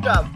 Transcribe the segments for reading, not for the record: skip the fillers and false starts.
go.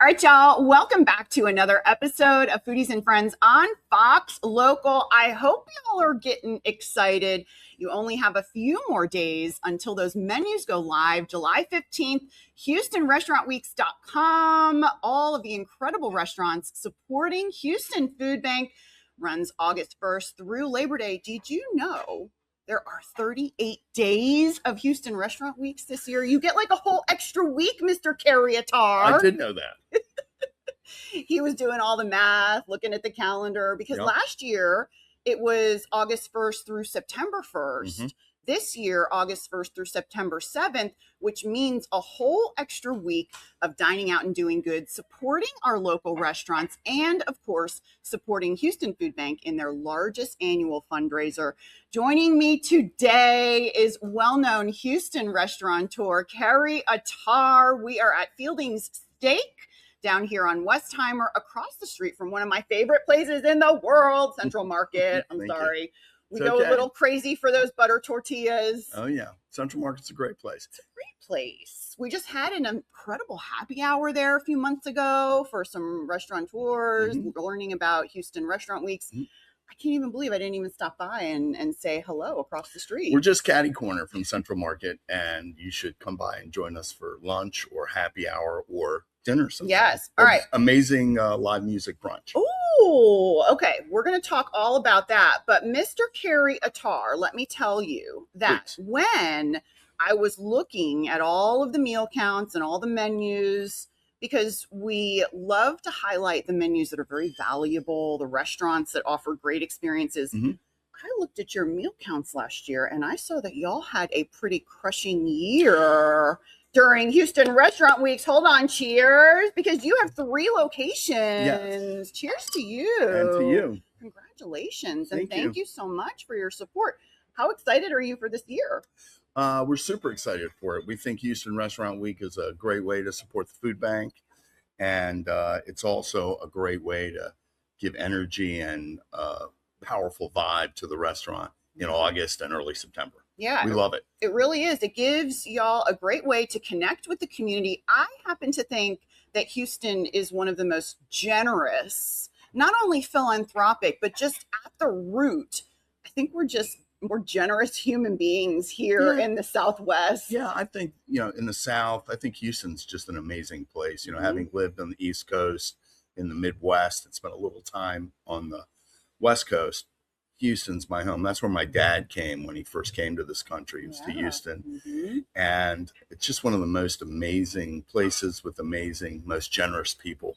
All right, y'all, welcome back to another episode of Foodies and Friends on Fox Local. I hope y'all are getting excited. You only have a few more days until those menus go live. July 15th, HoustonRestaurantWeeks.com. All of the incredible restaurants supporting Houston Food Bank runs August 1st through Labor Day. Did you know there are 38 days of Houston Restaurant Weeks this year? You get like a whole extra week, Mr. Cary Attar. I did know that. He was doing all the math, looking at the calendar, because last year it was August 1st through September 1st. Mm-hmm. This year, August 1st through September 7th, which means a whole extra week of dining out and doing good, supporting our local restaurants, and of course, supporting Houston Food Bank in their largest annual fundraiser. Joining me today is well-known Houston restaurateur, Cary Attar. We are at Fielding's Steak down here on Westheimer, across the street from one of my favorite places in the world, Central Market. I'm sorry. We go a little crazy for those butter tortillas. Oh, yeah. Central Market's a great place. It's a great place. We just had an incredible happy hour there a few months ago for some restaurateurs, learning about Houston Restaurant Weeks. I can't even believe I didn't even stop by and say hello across the street. We're just catty corner from Central Market, and you should come by and join us for lunch or happy hour or dinner sometime. Yes. All right. Amazing live music brunch. Oh, okay. We're going to talk all about that. But Mr. Cary Attar, let me tell you that when I was looking at all of the meal counts and all the menus, because we love to highlight the menus that are very valuable, the restaurants that offer great experiences. I looked at your meal counts last year and I saw that y'all had a pretty crushing year during Houston Restaurant Weeks. Hold on, cheers, because you have 3 locations. Yes. Cheers to you. And to you. Congratulations. And thank you so much for your support. How excited are you for this year? We're super excited for it. We think Houston Restaurant Week is a great way to support the food bank. And it's also a great way to give energy and powerful vibe to the restaurant in August and early September. Yeah, we love it. It really is. It gives y'all a great way to connect with the community. I happen to think that Houston is one of the most generous, not only philanthropic, but just at the root. I think we're just more generous human beings here in the Southwest. Yeah, I think, in the South, I think Houston's just an amazing place. Having lived on the East Coast, in the Midwest, and spent a little time on the West Coast, Houston's my home. That's where my dad came when he first came to this country. He was to Houston. And it's just one of the most amazing places with amazing, most generous people.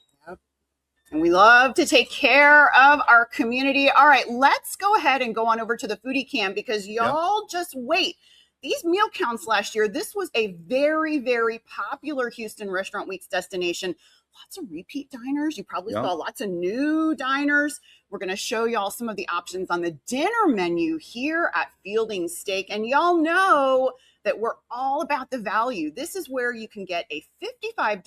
And we love to take care of our community. All right, let's go ahead and go on over to the foodie cam, because y'all just wait. These meal counts last year, this was a very, very popular Houston Restaurant Weeks destination. Lots of repeat diners. You probably saw lots of new diners. We're going to show y'all some of the options on the dinner menu here at Fielding Steak. And y'all know that we're all about the value. This is where you can get a $55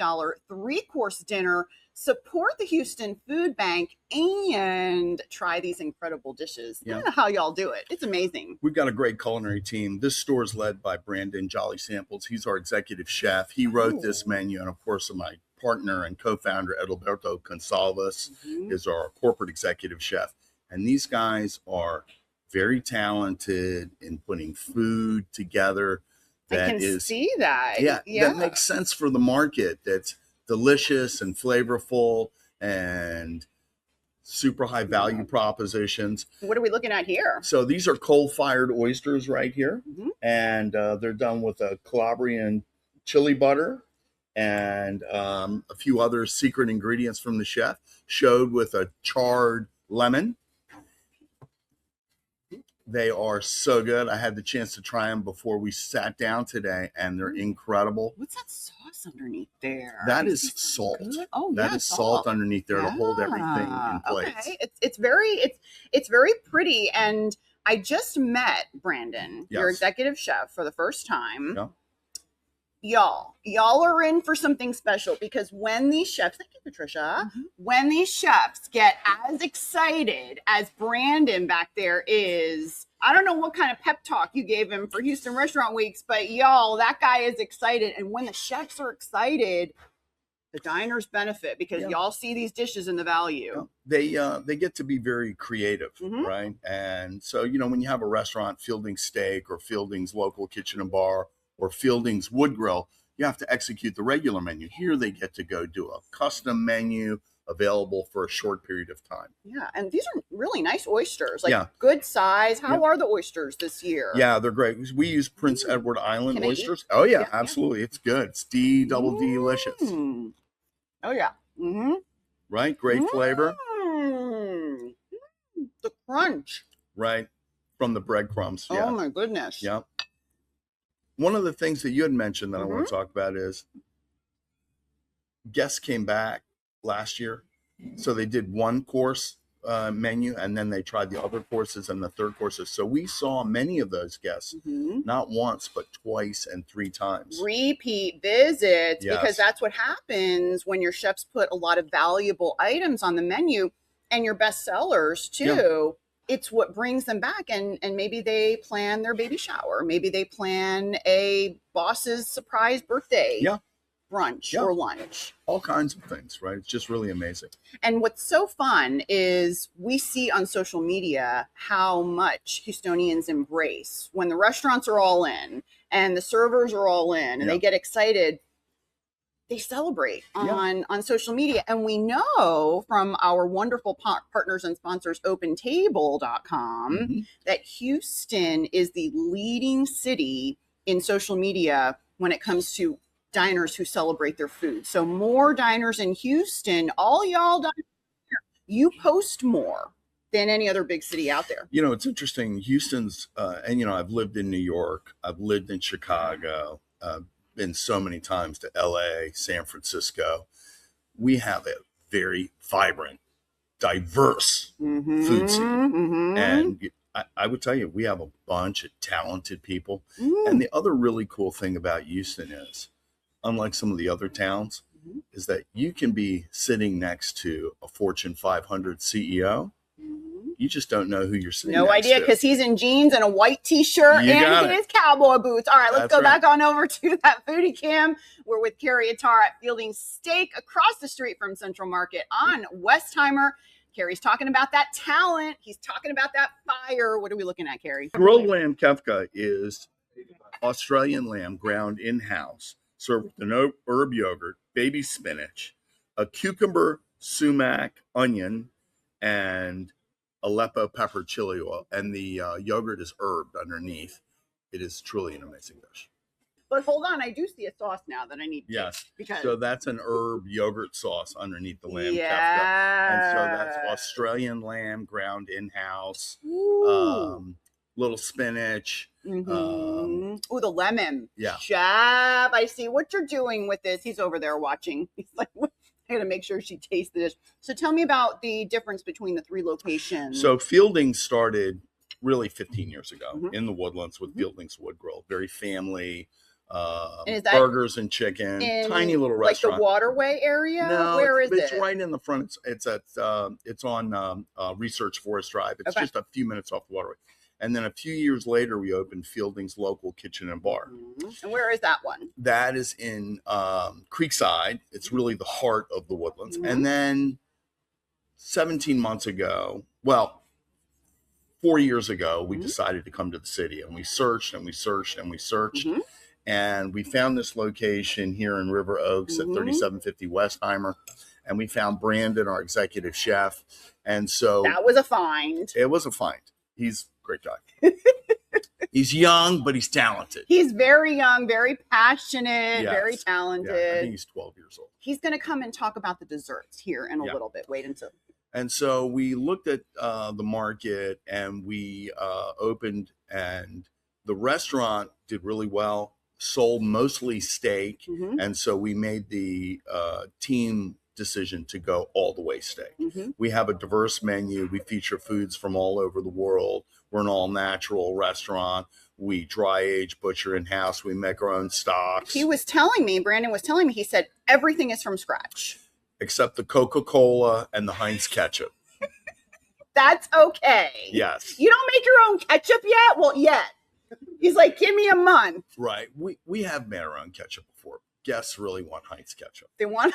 3-course dinner, support the Houston Food Bank, and try these incredible dishes. I don't know how y'all do it. It's amazing. We've got a great culinary team. This store is led by Brandon Jolley-Samples. He's our executive chef. He wrote this menu, and of course, my partner and co-founder Edilberto Gonsalves is our corporate executive chef. And these guys are very talented in putting food together that see that. That makes sense for the market. That's delicious and flavorful and super high value propositions. What are we looking at here? So these are coal-fired oysters right here. And they're done with a Calabrian chili butter and a few other secret ingredients from the chef, showed with a charred lemon. They are so good. I had the chance to try them before we sat down today, and they're incredible. What's that sauce underneath there? That is salt. Good? Oh, that is salt underneath there to hold everything in place. Okay. It's very pretty. And I just met Brandon, your executive chef, for the first time. y'all are in for something special, because when these chefs, thank you, Patricia, when these chefs get as excited as Brandon back there is, I don't know what kind of pep talk you gave him for Houston Restaurant Weeks, but y'all, that guy is excited. And when the chefs are excited, the diners benefit, because y'all see these dishes and the value. They get to be very creative, right? And so, you know, when you have a restaurant, Fielding's Steak or Fielding's Local Kitchen and Bar or Fielding's Wood Grill, you have to execute the regular menu. Here they get to go do a custom menu available for a short period of time. Yeah, and these are really nice oysters, like good size. How are the oysters this year? Yeah, they're great. We use Prince Edward Island oysters. Oh yeah, absolutely. It's good. It's double delicious. Oh yeah. Right? Great flavor. The crunch. Right? From the breadcrumbs. Yeah. Oh my goodness. Yeah. One of the things that you had mentioned that I want to talk about is guests came back last year. So they did one course menu, and then they tried the other courses and the third courses. So we saw many of those guests, not once, but twice and 3 times. Repeat visits, because that's what happens when your chefs put a lot of valuable items on the menu, and your best sellers too. It's what brings them back, and maybe they plan their baby shower. Maybe they plan a boss's surprise birthday brunch or lunch. All kinds of things, right? It's just really amazing. And what's so fun is we see on social media how much Houstonians embrace when the restaurants are all in and the servers are all in and they get excited. They celebrate on social media. And we know from our wonderful partners and sponsors, OpenTable.com, that Houston is the leading city in social media when it comes to diners who celebrate their food. So more diners in Houston, all y'all diners, you post more than any other big city out there. You know, it's interesting. Houston's, and you know, I've lived in New York, I've lived in Chicago, been so many times to LA, San Francisco. We have a very vibrant, diverse food scene. And I would tell you, we have a bunch of talented people. And the other really cool thing about Houston is, unlike some of the other towns, is that you can be sitting next to a Fortune 500 CEO. You just don't know who you're sitting next to. No idea, because he's in jeans and a white t-shirt and his cowboy boots. All right, let's go back on over to that foodie cam. We're with Cary Attar at Fielding's Steak across the street from Central Market on Westheimer. Cary's talking about that talent. He's talking about that fire. What are we looking at, Cary? Grilled lamb kefta is Australian lamb ground in-house, served with an herb yogurt, baby spinach, a cucumber, sumac, onion, and Aleppo pepper chili oil, and the yogurt is herbed underneath. It is truly an amazing dish. But hold on, I do see a sauce now that I need to because so that's an herb yogurt sauce underneath the lamb kefta. And so that's Australian lamb ground in-house, little spinach. Oh, the lemon. Yeah. Chef, I see what you're doing with this. He's over there watching. He's like, I gotta make sure she tastes the dish. So tell me about the difference between the 3 locations. So Fielding started really 15 years ago in the Woodlands with Fielding's Wood Grill. Very family, and is that burgers and chicken, tiny little restaurant. Like the Waterway area? No, where is it? It's right in the front. It's on Research Forest Drive. It's just a few minutes off the Waterway. And then a few years later, we opened Fielding's Local Kitchen and Bar. And where is that one? That is in Creekside. It's really the heart of the Woodlands. And then 17 months ago, 4 years ago, we decided to come to the city. And we searched and we searched and we searched. And we found this location here in River Oaks at 3750 Westheimer. And we found Brandon, our executive chef. And so that was a find. It was a find. He's a great guy. He's young, but he's talented. He's very young, very passionate, very talented. Yeah, I think he's 12 years old. He's going to come and talk about the desserts here in a little bit. Wait until. And so we looked at the market and we opened, and the restaurant did really well, sold mostly steak. And so we made the team decision to go all the way steak. Mm-hmm. We have a diverse menu. We feature foods from all over the world. We're an all natural restaurant. We dry age, butcher in house. We make our own stocks. Brandon was telling me, he said everything is from scratch. Except the Coca-Cola and the Heinz ketchup. That's okay. Yes. You don't make your own ketchup yet? Well, yet. He's like, give me a month. Right. We have made our own ketchup before. Guests really want Heinz ketchup. They want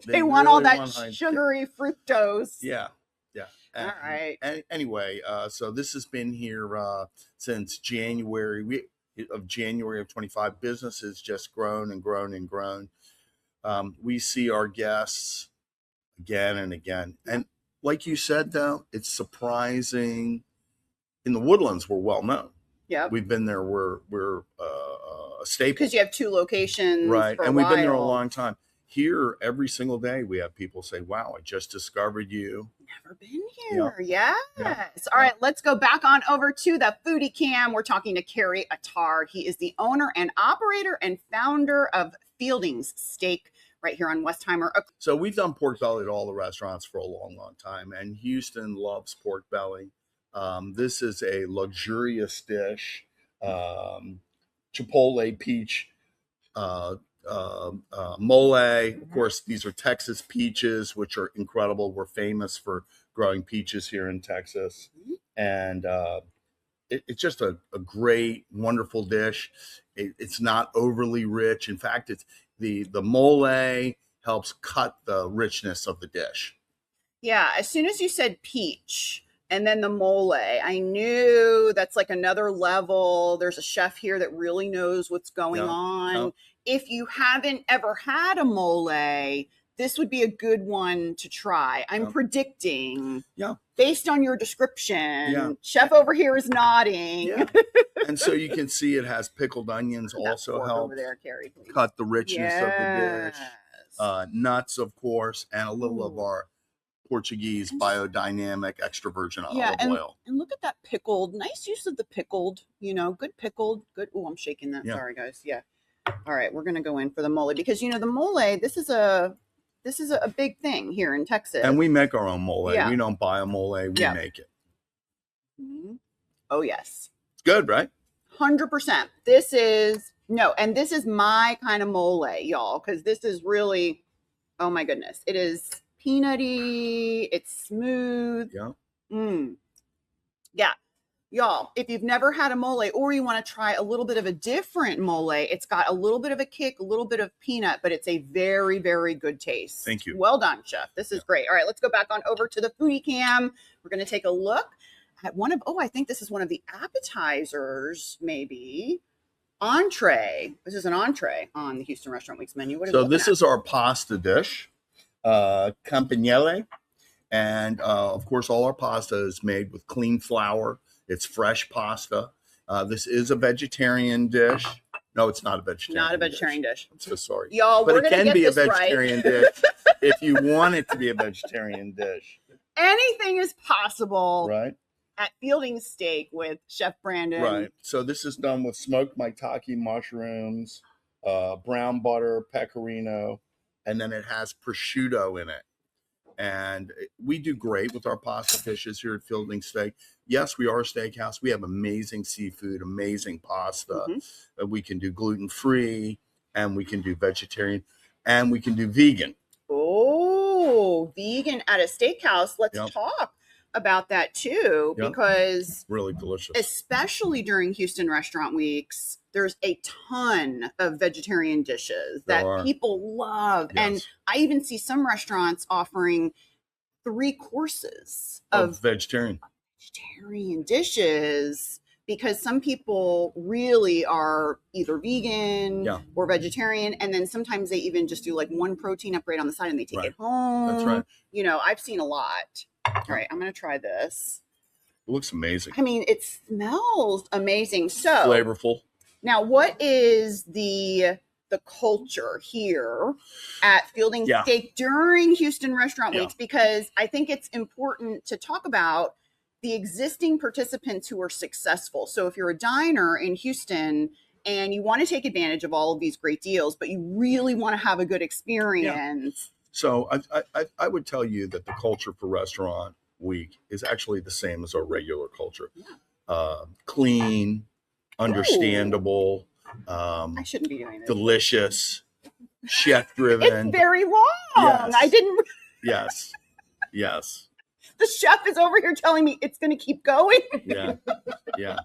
They want all really that want sugary fructose. Yeah. All right. Anyway, so this has been here since January of 25. Business has just grown and grown and grown. We see our guests again and again. And like you said, though, it's surprising. In the Woodlands, we're well known. Yeah, we've been there. We're a staple because you have 2 locations, right? And we've been there a long time. Here, every single day, we have people say, "Wow, I just discovered you." Never been here. Yeah. Yes. All right, let's go back on over to the foodie cam. We're talking to Cary Attar. He is the owner and operator and founder of Fielding's Steak right here on Westheimer. So we've done pork belly at all the restaurants for a long, long time, and Houston loves pork belly. This is a luxurious dish, chipotle peach mole. Of course, these are Texas peaches, which are incredible. We're famous for growing peaches here in Texas, and it's just a great, wonderful dish. It's not overly rich. In fact, it's the mole helps cut the richness of the dish. Yeah, as soon as you said peach and then the mole, I knew that's like another level. There's a chef here that really knows what's going on. Yeah. If you haven't ever had a mole, this would be a good one to try. I'm predicting, based on your description. Chef over here is nodding. Yeah. And so you can see it has pickled onions also help over there, Cary, cut the richness of the dish. Nuts, of course, and a little of our Portuguese biodynamic extra virgin olive oil. And look at that pickled. Nice use of the pickled, good pickled. Good. Oh, I'm shaking that. Sorry, guys. Yeah. All right, we're going to go in for the mole because, the mole, this is a big thing here in Texas. And we make our own mole. Yeah. We don't buy a mole. We make it. Mm-hmm. Oh, yes. It's good, right? 100%. This is my kind of mole, y'all, because this is really, oh my goodness. It is peanutty. It's smooth. Yeah. Yeah. Y'all, if you've never had a mole or you want to try a little bit of a different mole, it's got a little bit of a kick, a little bit of peanut, but it's a very, very good taste. Thank you. Well done, chef. This is great. All right, let's go back on over to the foodie cam. We're going to take a look at I think this is one of the appetizers, maybe. Entree. This is an entree on the Houston Restaurant Week's menu. What so this is our pasta dish, Campanelle. And of course, all our pasta is made with clean flour. It's fresh pasta. This is a vegetarian dish. No, it's not a vegetarian. Not a vegetarian dish. I'm so sorry, y'all. But it can be a vegetarian dish if you want it to be a vegetarian dish. Anything is possible, right? At Fielding's Steak with Chef Brandon. Right. So this is done with smoked maitake mushrooms, brown butter, pecorino, and then it has prosciutto in it. And we do great with our pasta dishes here at Fielding Steak. Yes, we are a steakhouse. We have amazing seafood, amazing pasta. We can do gluten-free, and we can do vegetarian, and we can do vegan. Oh, vegan at a steakhouse. Let's talk about that too, because really delicious. Especially during Houston Restaurant Weeks, there's a ton of vegetarian dishes that people love. Yes. And I even see some restaurants offering 3 courses of vegetarian dishes, because some people really are either vegan or vegetarian. And then sometimes they even just do like one protein upgrade on the side and they take it home. That's right. I've seen a lot. All right, I'm going to try this. It looks amazing. I mean, it smells amazing. So flavorful. Now, what is the culture here at Fielding Steak during Houston Restaurant Weeks? Because I think it's important to talk about the existing participants who are successful. So if you're a diner in Houston and you want to take advantage of all of these great deals, but you really want to have a good experience. So I would tell you that the culture for Restaurant Week is actually the same as our regular culture. Clean, understandable, I shouldn't be doing this. delicious, chef driven. It's very long. Yes. I didn't. Yes. Yes. The chef is over here telling me it's going to keep going. Yeah. Yeah.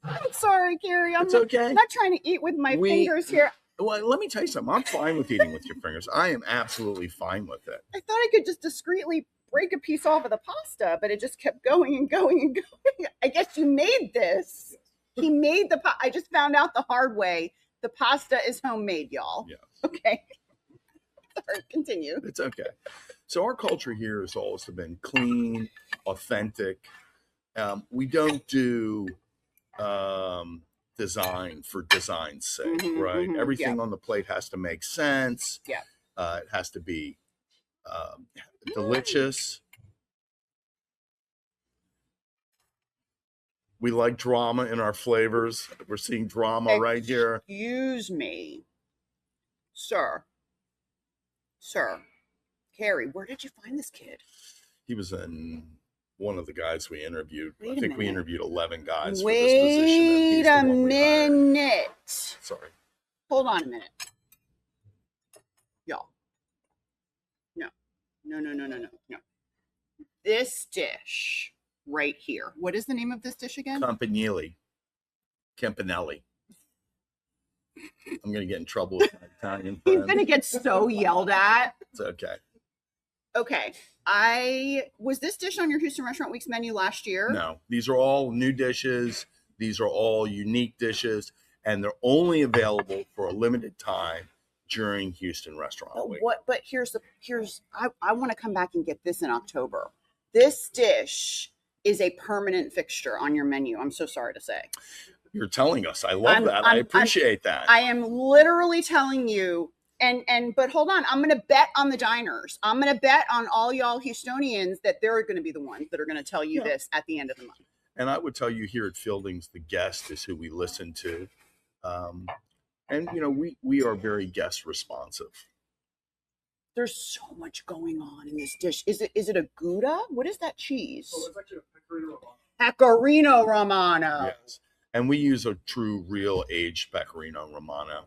I'm sorry, Cary. I'm okay. not trying to eat with my fingers here. Well, let me tell you something. I'm fine with eating with your fingers. I am absolutely fine with it. I thought I could just discreetly break a piece off of the pasta, but it just kept going and going and going. I guess you made this. He made the I just found out the hard way. The pasta is homemade, y'all. Yes. Okay. Sorry, continue. It's okay. So our culture here has always been clean, authentic. We don't do design for design's sake, right? Everything on the plate has to make sense. Yeah. It has to be delicious. We like drama in our flavors. We're seeing drama right here. Excuse me, sir. Cary, where did you find this kid? He was in one of the guys we interviewed. Wait I think we interviewed 11 guys for Wait this position. a minute. Sorry. Hold on a minute. Y'all. No. This dish right here. What is the name of this dish again? Campanelle. I'm going to get in trouble with my Italian friend. He's going to get so yelled at. It's okay. Okay. Was this dish on your Houston Restaurant Week's menu last year? No. These are all new dishes. These are all unique dishes. And they're only available for a limited time during Houston Restaurant Week. But I want to come back and get this in October. This dish is a permanent fixture on your menu. I'm so sorry to say. You're telling us. I love that. I appreciate that. I am literally telling you. But hold on, I'm going to bet on the diners. I'm going to bet on all y'all Houstonians that they're going to be the ones that are going to tell you this at the end of the month. And I would tell you here at Fielding's, the guest is who we listen to. And, we are very guest responsive. There's so much going on in this dish. Is it a Gouda? What is that cheese? Oh, it's actually a Pecorino Romano. Pecorino Romano. Yes. And we use a true, real aged Pecorino Romano.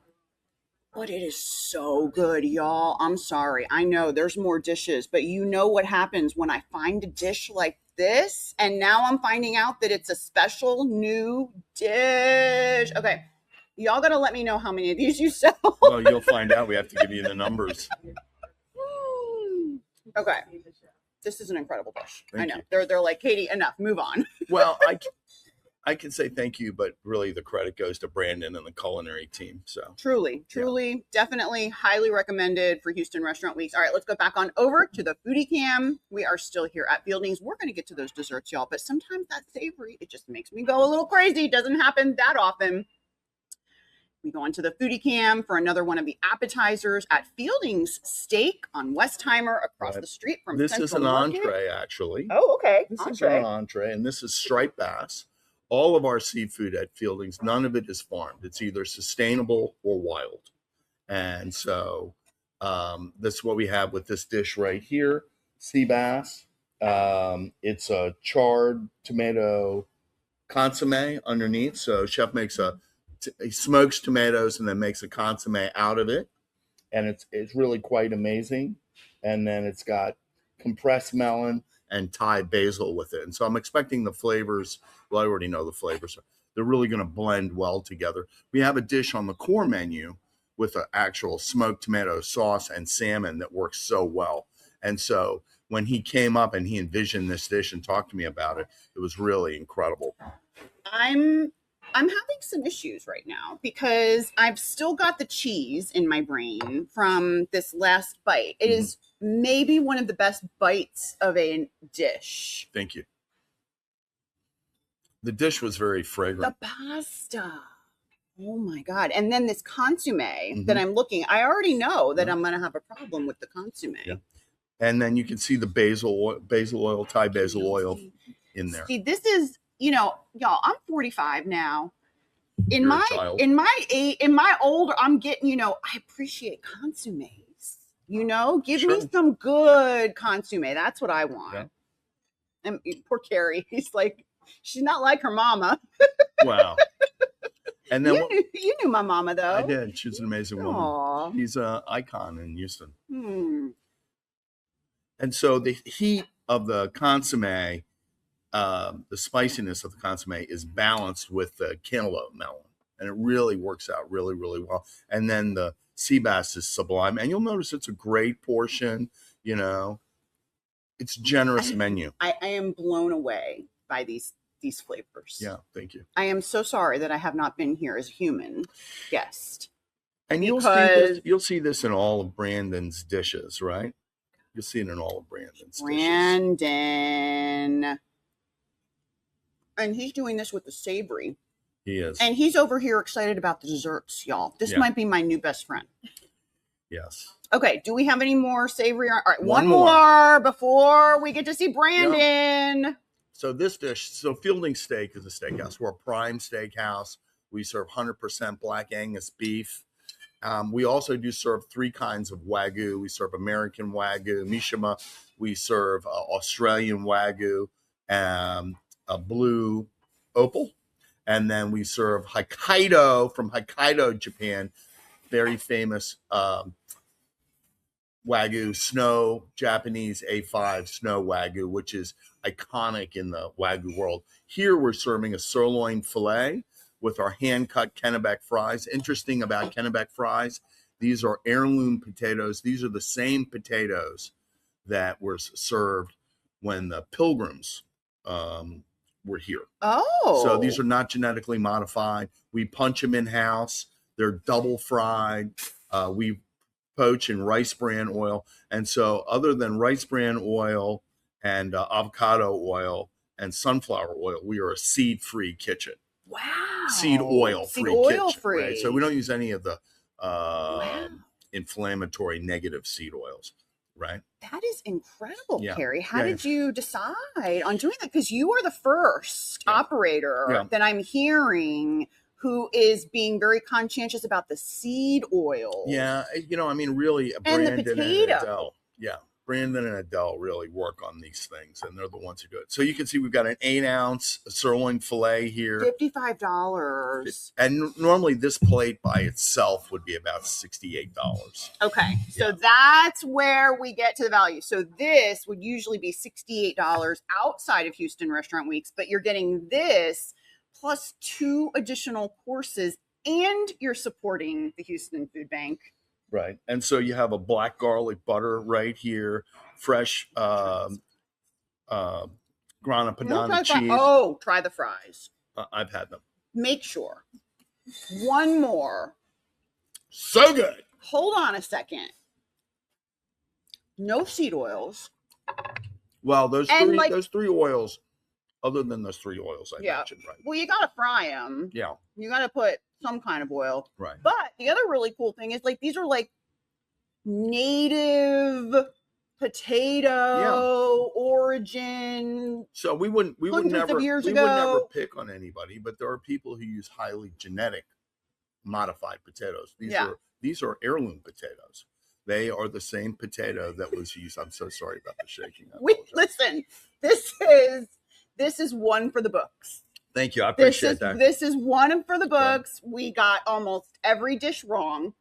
But it is so good, y'all. I'm sorry. I know there's more dishes, but you know what happens when I find a dish like this, and now I'm finding out that it's a special new dish. Okay. Y'all got to let me know how many of these you sell. Well, you'll find out. We have to give you the numbers. Okay. This is an incredible dish. Thank I know. you. They're like, Katie, enough. Move on. Well, I can say thank you, but really the credit goes to Brandon and the culinary team. So Truly, definitely highly recommended for Houston Restaurant Weeks. All right, let's go back on over to the foodie cam. We are still here at Fielding's. We're going to get to those desserts, y'all, but sometimes that savory, it just makes me go a little crazy. It doesn't happen that often. We go into the foodie cam for another one of the appetizers at Fielding's Steak on Westheimer across the street from this Central is an Market. entree, actually. Oh, okay. This is our entree, and this is striped bass. All of our seafood at Fielding's, none of it is farmed. It's either sustainable or wild. And so that's what we have with this dish right here, sea bass. It's a charred tomato consomme underneath. So chef makes he smokes tomatoes and then makes a consomme out of it. And it's really quite amazing. And then it's got compressed melon and Thai basil with it. And so I'm expecting the flavors. Well, I already know the flavors. They're really going to blend well together. We have a dish on the core menu with an actual smoked tomato sauce and salmon that works so well. And so when he came up and he envisioned this dish and talked to me about it, it was really incredible. I'm having some issues right now because I've still got the cheese in my brain from this last bite. It is maybe one of the best bites of a dish. Thank you. The dish was very fragrant. The pasta. Oh my God. And then this consomme that I'm looking, I already know that I'm going to have a problem with the consomme. Yeah. And then you can see the basil oil, Thai basil oil in there. See, this is, y'all, I'm 45 now. In my older, I'm getting, I appreciate consommes. You know, give Sure. me some good consomme. That's what I want. Yeah. And poor Cary, he's like, she's not like her mama. Wow. And then you knew my mama, though. I did. She's an amazing woman. Aw. She's an icon in Houston. And so the heat of the consomme, the spiciness of the consomme is balanced with the cantaloupe melon. And it really works out really, really well. And then the sea bass is sublime. And you'll notice it's a great portion, you know. It's a generous menu. I am blown away by these flavors. Yeah, thank you. I am so sorry that I have not been here as a human guest. And you'll see this in all of Brandon's dishes, right? You'll see it in all of Brandon's dishes. Brandon. And he's doing this with the savory. He is. And he's over here excited about the desserts, y'all. This might be my new best friend. Yes. Okay, do we have any more savory? All right, one more before we get to see Brandon. Yep. So this dish, Fielding Steak is a steakhouse. We're a prime steakhouse. We serve 100% Black Angus beef. We also do serve 3 kinds of Wagyu. We serve American Wagyu, Mishima. We serve Australian Wagyu, a blue opal. And then we serve Hokkaido from Hokkaido, Japan. Very famous Wagyu snow, Japanese A5 snow Wagyu, which is iconic in the Wagyu world. Here we're serving a sirloin filet with our hand-cut Kennebec fries. Interesting about Kennebec fries, these are heirloom potatoes. These are the same potatoes that were served when the Pilgrims were here. Oh. So these are not genetically modified. We punch them in-house. They're double fried. We poach in rice bran oil. And so other than rice bran oil and avocado oil and sunflower oil, we are a seed-free kitchen. Wow. Seed oil-free kitchen. Right? So we don't use any of the inflammatory negative seed oils, right? That is incredible, Cary. How did you decide on doing that? Because you are the first operator that I'm hearing who is being very conscientious about the seed oil. Yeah, really, Brandon and Adele. Yeah, Brandon and Adele really work on these things, and they're the ones who do it. So you can see we've got an 8-ounce sirloin filet here. $55. And normally this plate by itself would be about $68. Okay, so that's where we get to the value. So this would usually be $68 outside of Houston Restaurant Weeks, but you're getting this plus 2 additional courses, and you're supporting the Houston Food Bank. Right. And so you have a black garlic butter right here, fresh grana padano cheese. Try the fries. I've had them. Make sure. One more. So good. Hold on a second. No seed oils. Well, those 3 oils. Other than those 3 oils I mentioned, right? Well, you got to fry them. Yeah. You got to put some kind of oil. Right. But the other really cool thing is these are native potato origin. So we would never pick on anybody, but there are people who use highly genetic modified potatoes. These are heirloom potatoes. They are the same potato that was used. I'm so sorry about the shaking. Listen, this is one for the books. Thank you. I appreciate that. This is one for the books. Right. We got almost every dish wrong.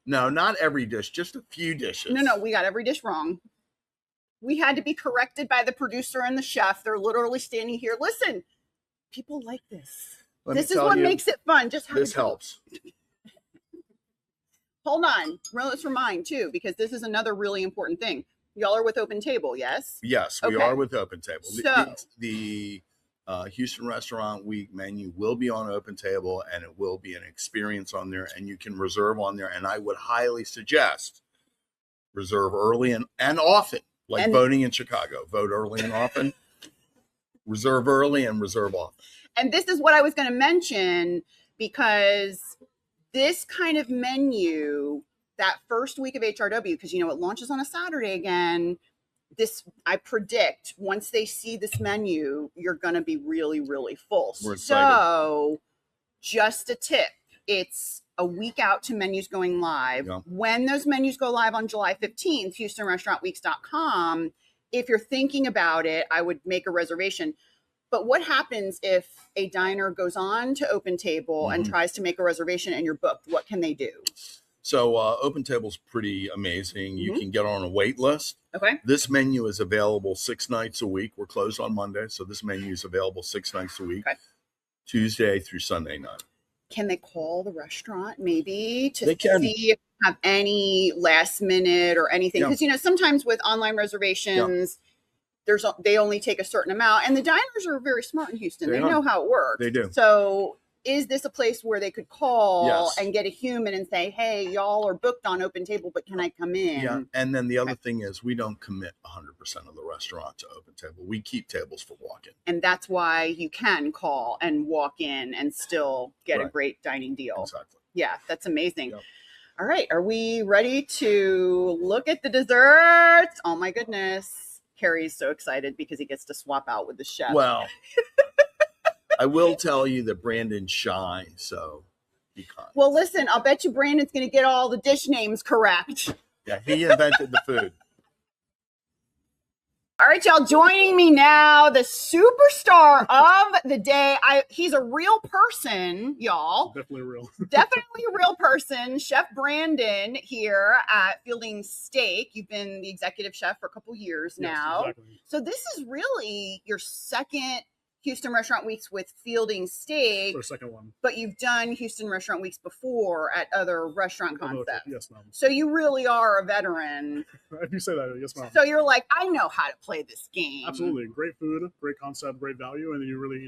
No, not every dish, just a few dishes. No, we got every dish wrong. We had to be corrected by the producer and the chef. They're literally standing here. Listen, people like this. This is what makes it fun. This helps. Hold on. Let's remind, too, because this is another really important thing. Y'all are with Open Table, yes? Yes, we are with Open Table. So, the Houston Restaurant Week menu will be on Open Table, and it will be an experience on there, and you can reserve on there. And I would highly suggest reserve early and often, voting in Chicago. Vote early and often. Reserve early and reserve often. And this is what I was going to mention, because this kind of menu, that first week of HRW, because it launches on a Saturday again. I predict once they see this menu, you're gonna be really, really full. We're excited. So, just a tip: it's a week out to menus going live. Yeah. When those menus go live on July 15th, HoustonRestaurantWeeks.com, if you're thinking about it, I would make a reservation. But what happens if a diner goes on to Open Table and tries to make a reservation and you're booked? What can they do? So Open Table's pretty amazing. You can get on a wait list. Okay. This menu is available 6 nights a week. We're closed on Monday, so this menu is available 6 nights a week, Tuesday through Sunday night. Can they call the restaurant maybe to see if you have any last minute or anything? Because, you know, sometimes with online reservations, they only take a certain amount. And the diners are very smart in Houston. They know how it works. They do. So is this a place where they could call and get a human and say, hey, y'all are booked on Open Table, but can I come in? Yeah. And then the other thing is we don't commit 100% of the restaurant to Open Table. We keep tables for walk-in. And that's why you can call and walk in and still get a great dining deal. Exactly. Yeah, that's amazing. Yep. All right. Are we ready to look at the desserts? Oh, my goodness. Cary's so excited because he gets to swap out with the chef. Well, I will tell you that Brandon's shy, so be kind. Well, listen, I'll bet you Brandon's going to get all the dish names correct. Yeah, he invented the food. All right, y'all, joining me now, the superstar of the day. He's a real person, y'all. Definitely real. Definitely a real person. Chef Brandon here at Fielding Steak. You've been the executive chef for a couple years now. Exactly. So this is really your second Houston Restaurant Weeks with Fielding Steak. Or second one. But you've done Houston Restaurant Weeks before at other restaurant concepts. Yes, ma'am. So you really are a veteran. If you say that, yes, ma'am. So you're like, I know how to play this game. Absolutely. Great food, great concept, great value. And then you really,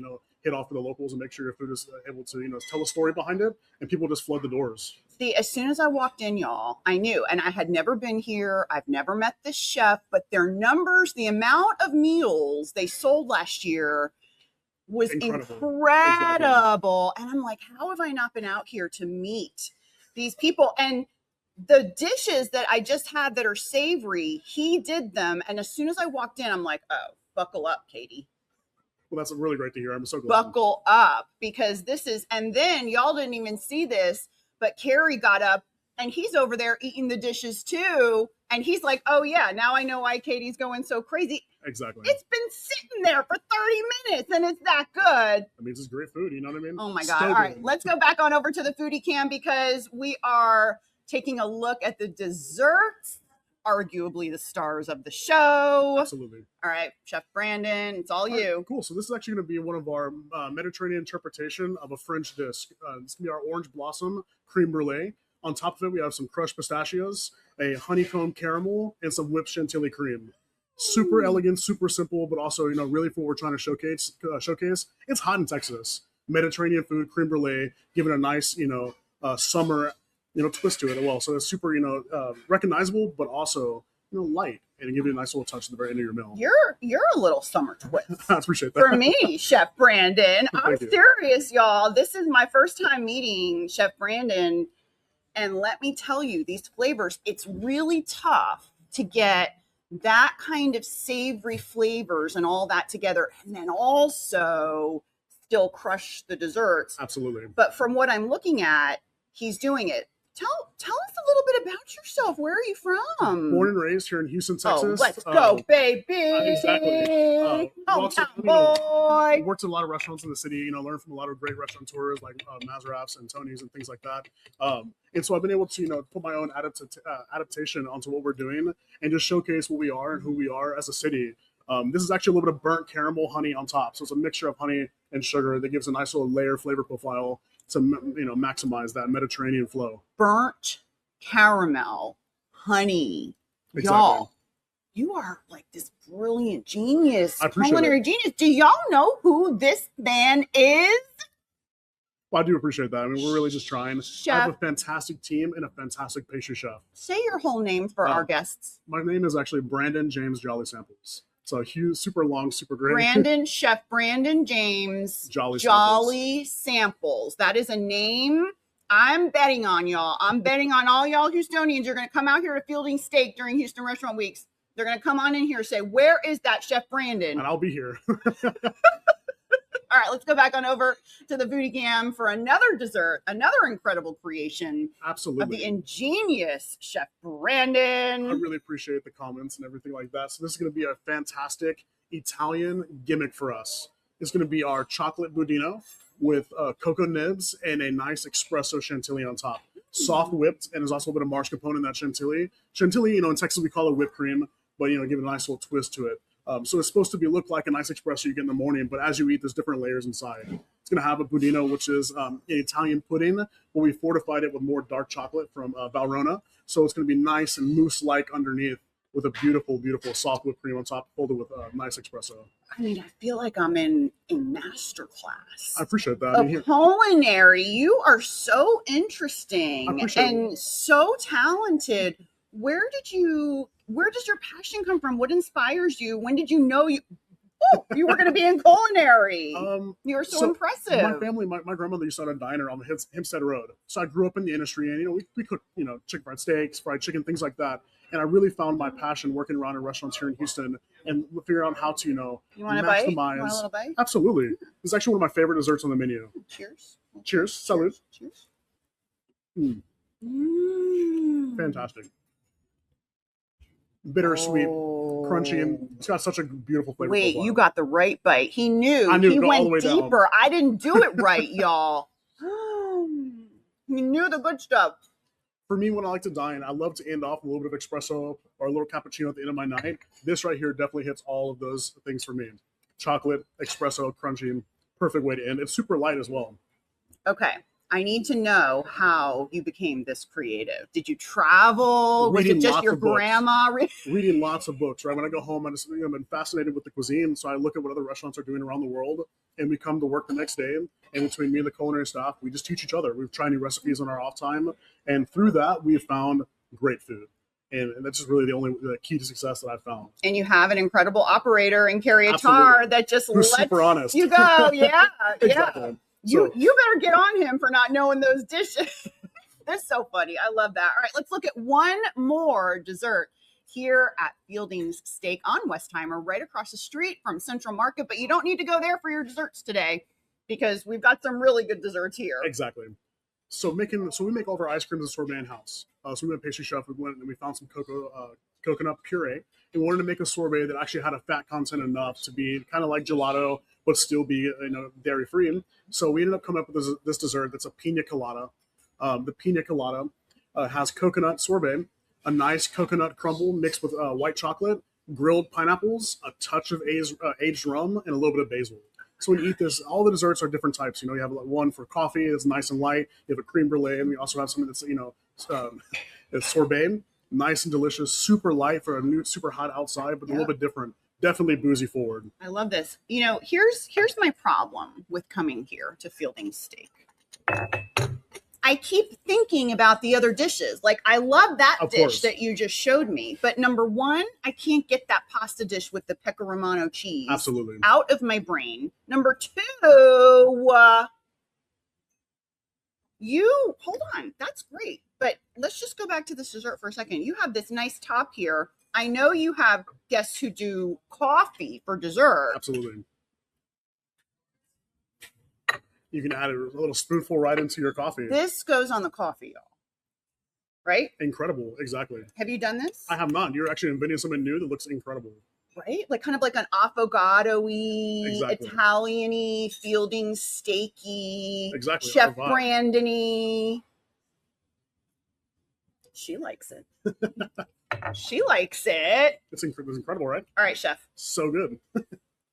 hit off for the locals and make sure your food is able to, tell a story behind it. And people just flood the doors. See, as soon as I walked in, y'all, I knew, and I had never been here. I've never met this chef, but their numbers, the amount of meals they sold last year was incredible. Exactly. And I'm like, how have I not been out here to meet these people? And the dishes that I just had that are savory, he did them. And as soon as I walked in, I'm like, oh, buckle up, Katie. Well, that's really great to hear. I'm so glad. Buckle up, because this is, and then y'all didn't even see this, but Cary got up and he's over there eating the dishes too. And he's like, oh yeah, now I know why Katie's going so crazy. Exactly. It's been sitting there for 30 minutes and it's that good. I mean, it's just great food. You know what I mean? Oh my God. All right, let's go back on over to the foodie cam because we are taking a look at the desserts, arguably the stars of the show. Absolutely. All right, Chef Brandon, it's all you. Right, cool. So this is actually going to be one of our Mediterranean interpretation of a French dish. This is going to be our orange blossom creme brulee. On top of it, we have some crushed pistachios, a honeycomb caramel, and some whipped chantilly cream. Super elegant, super simple, but also, really for what we're trying to showcase. It's hot in Texas. Mediterranean food, creme brulee, giving a nice, summer, twist to it as well. So it's super, recognizable, but also, light, and give you a nice little touch at the very end of your meal. You're a little summer twist. I appreciate that. For me, Chef Brandon. I'm serious, y'all. This is my first time meeting Chef Brandon. And let me tell you, these flavors, it's really tough to get that kind of savory flavors and all that together. And then also still crush the desserts. Absolutely. But from what I'm looking at, he's doing it. Tell us a little bit about yourself. Where are you from? Born and raised here in Houston, Texas. Oh, let's go, baby. Exactly. Hometown boy. Worked at a lot of restaurants in the city, learned from a lot of great restaurateurs like Mazaraf's and Tony's and things like that. And so I've been able to, put my own adaptation onto what we're doing and just showcase what we are and who we are as a city. This is actually a little bit of burnt caramel honey on top. So it's a mixture of honey and sugar that gives a nice little layer flavor profile to, maximize that Mediterranean flow. Burnt caramel, honey. Exactly. Y'all, you are like this brilliant genius, culinary genius. Do y'all know who this man is? Well, I do appreciate that. I mean, we're really just trying. Chef. I have a fantastic team and a fantastic pastry chef. Say your whole name for our guests. My name is actually Brandon James Jolley-Samples. So huge, super long, super great. Chef Brandon James Jolley-Samples. Jolley-Samples. That is a name I'm betting on, y'all. I'm betting on all y'all Houstonians. You're going to come out here to Fielding Steak during Houston Restaurant Weeks. They're going to come on in here and say, where is that Chef Brandon? And I'll be here. All right, let's go back on over to the Booty Cam for another dessert, another incredible creation. Absolutely. Of the ingenious Chef Brandon. I really appreciate the comments and everything like that. So this is going to be a fantastic Italian gimmick for us. It's going to be our chocolate budino with cocoa nibs and a nice espresso chantilly on top. Soft whipped, and there's also a bit of mascarpone in that chantilly. Chantilly, you know, in Texas we call it whipped cream, but, you know, give it a nice little twist to it. So it's supposed to look like a nice espresso you get in the morning, but as you eat, there's different layers inside. It's going to have a budino, which is an Italian pudding, but we fortified it with more dark chocolate from Valrhona. So it's going to be nice and mousse-like underneath with a beautiful, beautiful soft whipped cream on top, folded with a nice espresso. I mean, I feel like I'm in a master class. I appreciate that. Culinary, you are so interesting and so talented. Where does your passion come from? What inspires you? When did you know you were going to be in culinary? You are so impressive. My family, my grandmother used to own a diner on the Hempstead Road. So I grew up in the industry, and, you know, we cooked, you know, chicken fried steaks, fried chicken, things like that. And I really found my passion working around in restaurants here in Houston and figuring out how to, you know, maximize. You want a little bite? Absolutely. It's actually one of my favorite desserts on the menu. Cheers. Cheers. Salud. Cheers. Fantastic. Bittersweet, crunchy, and it's got such a beautiful flavor. Wait, you got the right bite. He knew. I knew. He went all the way deeper. Down. I didn't do it right, y'all. He knew the good stuff. For me, when I like to dine, I love to end off with a little bit of espresso or a little cappuccino at the end of my night. This right here definitely hits all of those things for me. Chocolate, espresso, crunchy, perfect way to end. It's super light as well. Okay. I need to know how you became this creative. Did you travel? Was it just your grandma? Reading lots of books, right? When I go home, I've been fascinated with the cuisine. So I look at what other restaurants are doing around the world, and we come to work the next day. And between me and the culinary staff, we just teach each other. We try new recipes on our off time. And through that, we've found great food. And that's just really the key to success that I've found. And you have an incredible opder in Cary Attar that just Who's super honest. You go. Yeah. Exactly. Yeah. You better get on him for not knowing those dishes. That's so funny. I love that. All right, let's look at one more dessert here at Fielding's Steak on Westheimer, right across the street from Central Market. But you don't need to go there for your desserts today because we've got some really good desserts here. Exactly. So we make all of our ice creams and sorbet in-house. So we went pastry chef. We went and we found some coconut puree. And we wanted to make a sorbet that actually had a fat content enough to be kind of like gelato, but still be, you know, dairy free. So we ended up coming up with this dessert that's a Piña Colada. The Piña Colada has coconut sorbet, a nice coconut crumble mixed with white chocolate, grilled pineapples, a touch of aged rum, and a little bit of basil. So when you eat this, all the desserts are different types. You know, you have one for coffee that's nice and light. You have a creme brulee, and we also have something that's, you know, it's sorbet, nice and delicious, super light for a new, super hot outside, but a little bit different. Definitely boozy forward. I love this. You know, here's my problem with coming here to Fielding's Steak. I keep thinking about the other dishes. Like, I love that dish that you just showed me. But number one, I can't get that pasta dish with the pecorino romano cheese out of my brain. Number two, hold on. That's great. But let's just go back to this dessert for a second. You have this nice top here. I know you have guests who do coffee for dessert. Absolutely. You can add a little spoonful right into your coffee. This goes on the coffee, y'all. Right? Incredible. Exactly. Have you done this? I have not. You're actually inventing something new that looks incredible. Right? Like kind of like an affogato-y, Italian-y, Fielding's Steaky, Chef Brandon-y. She likes it. She likes it. It's incredible, right? All right, chef. So good.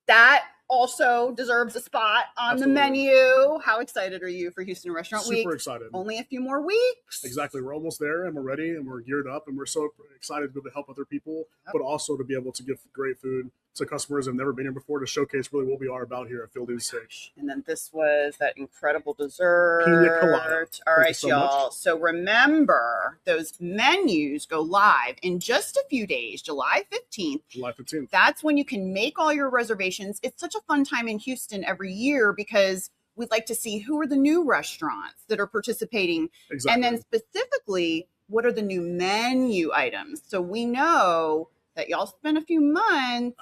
That also deserves a spot on the menu. How excited are you for Houston Restaurant Week? Super excited. Only a few more weeks. Exactly. We're almost there, and we're ready, and we're geared up, and we're so excited to be able to help other people, but also to be able to give great food to customers that have never been here before, to showcase really what we are about here at Fielding's Steak. And then this was that incredible dessert. Piña Colada. All right, y'all. So remember, those menus go live in just a few days, July 15th. July 15th. That's when you can make all your reservations. It's such a fun time in Houston every year because we'd like to see who are the new restaurants that are participating. Exactly. And then specifically, what are the new menu items? So we know that y'all spent a few months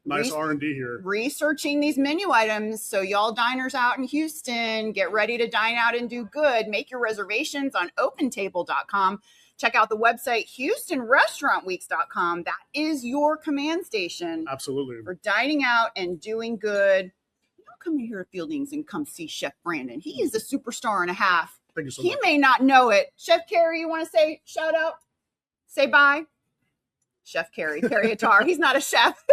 Nice R&D here. Researching these menu items. So y'all diners out in Houston, get ready to dine out and do good. Make your reservations on opentable.com. Check out the website HoustonRestaurantWeeks.com. That is your command station. Absolutely. For dining out and doing good. Don't come in here at Fieldings and come see Chef Brandon. He is a superstar and a half. Thank you so He much. may not know it. Chef Cary, you want to say shout out? Say bye. Chef Cary Attar. He's not a chef.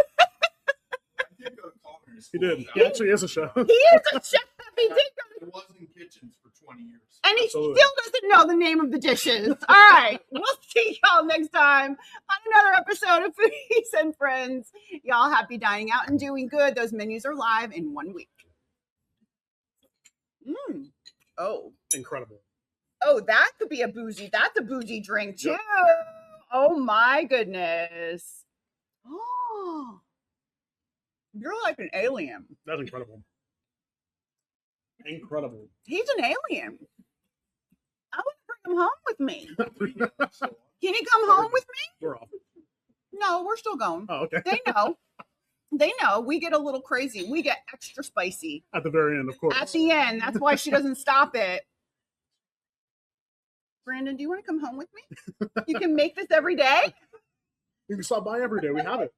He did. He actually is a chef. He is a chef. He did go I was in kitchens for 20 years. and he Absolutely. still doesn't know the name of the dishes. All right. We'll see y'all next time on another episode of Foodies and Friends. Y'all happy dining out and doing good. Those menus are live in 1 week. Oh. Incredible. Oh, that could be a bougie. That's a bougie drink too. Yep. Oh my goodness. Oh. You're like an alien. That's incredible. Incredible. He's an alien. I want to bring him home with me. Can he come home with me? We're off. No, we're still going. Oh, okay. They know. They know. We get a little crazy. We get extra spicy At the very end, of course. at the end. That's why she doesn't stop it. Brandon, do you want to come home with me? You can make this every day. You can stop by every day. We have it.